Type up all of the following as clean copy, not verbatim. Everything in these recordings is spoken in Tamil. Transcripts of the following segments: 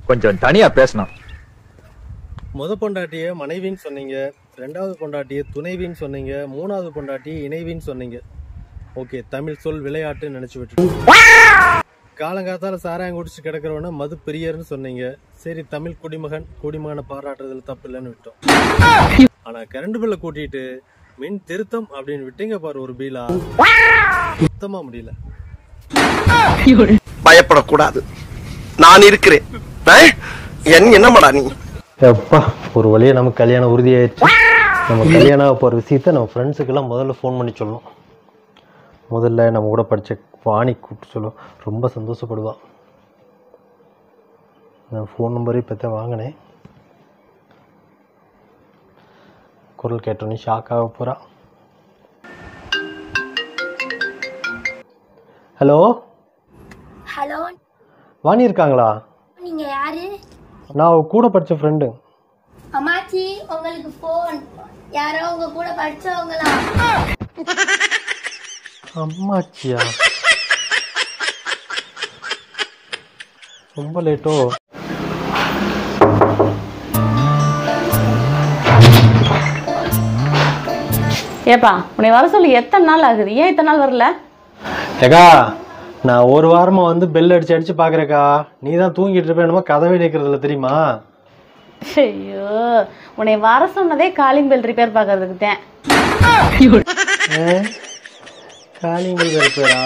கொஞ்சம் தனியா பேசணும். முத பொண்டாட்டிய மனைவின்னு சொன்னீங்க, ரெண்டாவது பொண்டாட்டிய துணைவின்னு சொன்னீங்க, மூணாவது பொண்டாட்டிய இணைவின்னு சொன்னீங்க. ஓகே, தமிழ் சொல் விளையாட்டுன்னு நினைச்சு விட்டு காலங்காத்தால சாராயம் குடிச்சு கிடக்கிறவன மது பிரியர்னு சொன்னீங்க. சரி, தமிழ் குடிமகனை பாராட்டுறதுல தப்பு இல்லைன்னு விட்டோம். ஆனா கரண்ட் பில்ல கூட்டிட்டு மின் திருத்தம் அப்படின்னு விட்டீங்க பாரு ஒரு பீலா, சுத்தமா முடியல. பயப்படக்கூடாது, நான் இருக்கிறேன். என்னமாடா நீ? எப்பா, ஒரு வழியா நமக்கு கல்யாணம் உறுதியாயிடுச்சு. நம்ம கல்யாணம் போகிற விஷயத்த நம்ம ஃப்ரெண்ட்ஸுக்கெல்லாம் முதல்ல ஃபோன் பண்ணி சொல்லணும். முதல்ல நம்ம கூட படித்த வாணி கூப்பிட்டு சொல்லுவோம், ரொம்ப சந்தோஷப்படுவா. நான் ஃபோன் நம்பரே இப்போ தான் வாங்கினேன். குரல் கேட்டோன்னே ஷாக் ஆக போகிறா. ஹலோ ஹலோ, வாணி இருக்காங்களா? நீங்க யாரு? நான் கூட படித்த ஃப்ரெண்டு. அம்மாச்சி, உங்களுக்கு போன். யாரோ உங்க கூட படிச்சவங்களா? அம்மாச்சியா? ரொம்ப லேட்டோ? ஏப்பா, உன்னை வர சொல்லி எத்தனை நாள் ஆகுது? ஏன் இத்தனை நாள் வரல? ஏக்கா, நான் ஒரு வாரமா வந்து பெல் அடிச்சு பாக்குறேக்கா. நீ தான் தூங்கிட்டு இருப்ப, என்னமோ கதவை நிற்கிறதுல தெரியுமா? ஐயோ, உன்னை வர சொன்னதே காலிங் பெல் ரிப்பேர் பார்க்கறதுக்கு தான். காலிங் பெல் ரிப்பேரா?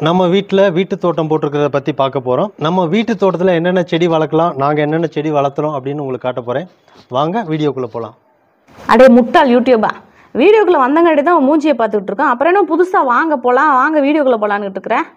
நம்ம வீட்டு தோட்டம் போட்டிருக்கிறத பற்றி பார்க்க போகிறோம். நம்ம வீட்டு தோட்டத்தில் என்னென்ன செடி வளர்க்கலாம், நாங்கள் என்னென்ன செடி வளர்த்துறோம் அப்படின்னு உங்களுக்கு காட்ட போகிறேன். வாங்க வீடியோக்குள்ளே போகலாம். அடே முட்டாள் யூடியூபா, வீடியோக்குள்ளே வந்தங்காட்டி தான் மூஞ்சியை பார்த்துக்கிட்டு இருக்கோம். அப்புறம் என்ன புதுசாக வாங்க போகலாம், வாங்க வீடியோக்குள்ளே போகலான்னு இருக்கிறேன்.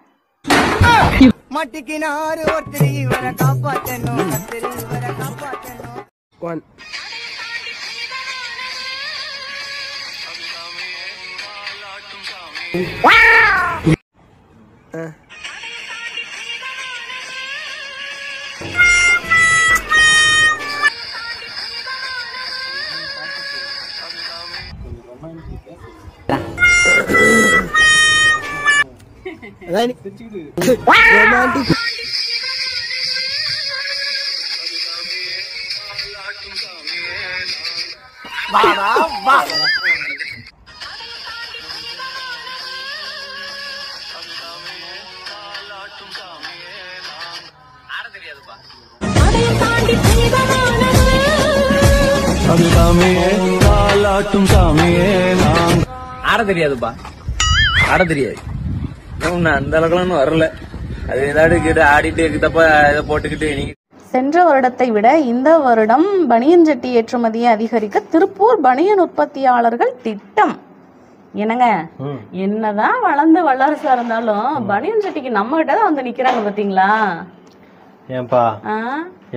ஆட தெரியாதுப்பா, ஆட தெரியாது. அந்த அளவுக்குலாம் வரல. அது ஏதாவது கிட்ட ஆடிட்டு இருக்கப்ப இதை போட்டுக்கிட்டு சென்ற வருடத்தை விட இந்த வருடம் பனியன் ஜட்டி ஏற்றுமதியை அதிகரிக்க திருப்பூர் பனியன் உற்பத்தியாளர்கள் திட்டம். என்னங்க, என்னதான் வளர்ந்து வல்லரசா இருந்தாலும் பனியன் ஜட்டிக்கு நம்ம கிட்ட தான் வந்து நிக்கிறாங்க பாத்தீங்களா? ஏன்பா,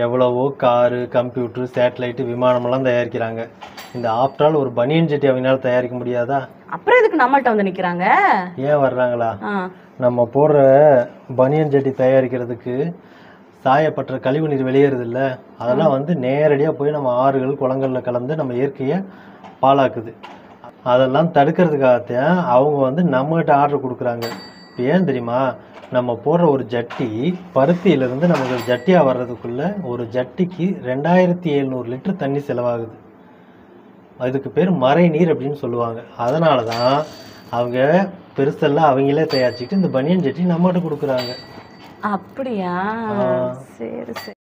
எவ்வளவோ காரு, கம்ப்யூட்டர், சேட்டலைட்டு, விமானமெல்லாம் தயாரிக்கிறாங்க. இந்த ஆப்டால் ஒரு பனியன் ஜட்டி அவங்களால தயாரிக்க முடியாதா? அப்புறம் இதுக்கு நம்மள்ட்ட வந்து நிக்கிறாங்க. ஏன் வர்றாங்களா? நம்ம போடுற பனியன் ஜட்டி தயாரிக்கிறதுக்கு சாயப்பட்ட கழிவு நீர் வெளியேறது இல்லை, அதெல்லாம் வந்து நேரடியாக போய் நம்ம ஆறுகள், குளங்களில் கலந்து நம்ம இயற்கையை பாழாக்குது. அதெல்லாம் தடுக்கிறதுக்காகத்தான் அவங்க வந்து நம்மகிட்ட ஆர்டர் கொடுக்குறாங்க. இப்போ ஏன் தெரியுமா? நம்ம போடுற ஒரு ஜட்டி பருத்தியிலிருந்து நமக்கு ஜட்டியாக வர்றதுக்குள்ள ஒரு ஜட்டிக்கு 2700 லிட்டர் தண்ணி செலவாகுது. அதுக்கு பேர் மறை நீர் அப்படின்னு சொல்லுவாங்க. அதனால தான் அவங்க பெருசெல்லாம் அவங்களே தயாரிச்சுட்டு இந்த பனியன் ஜட்டி நம்மகிட்ட கொடுக்குறாங்க. அப்படியா? சரி சரி.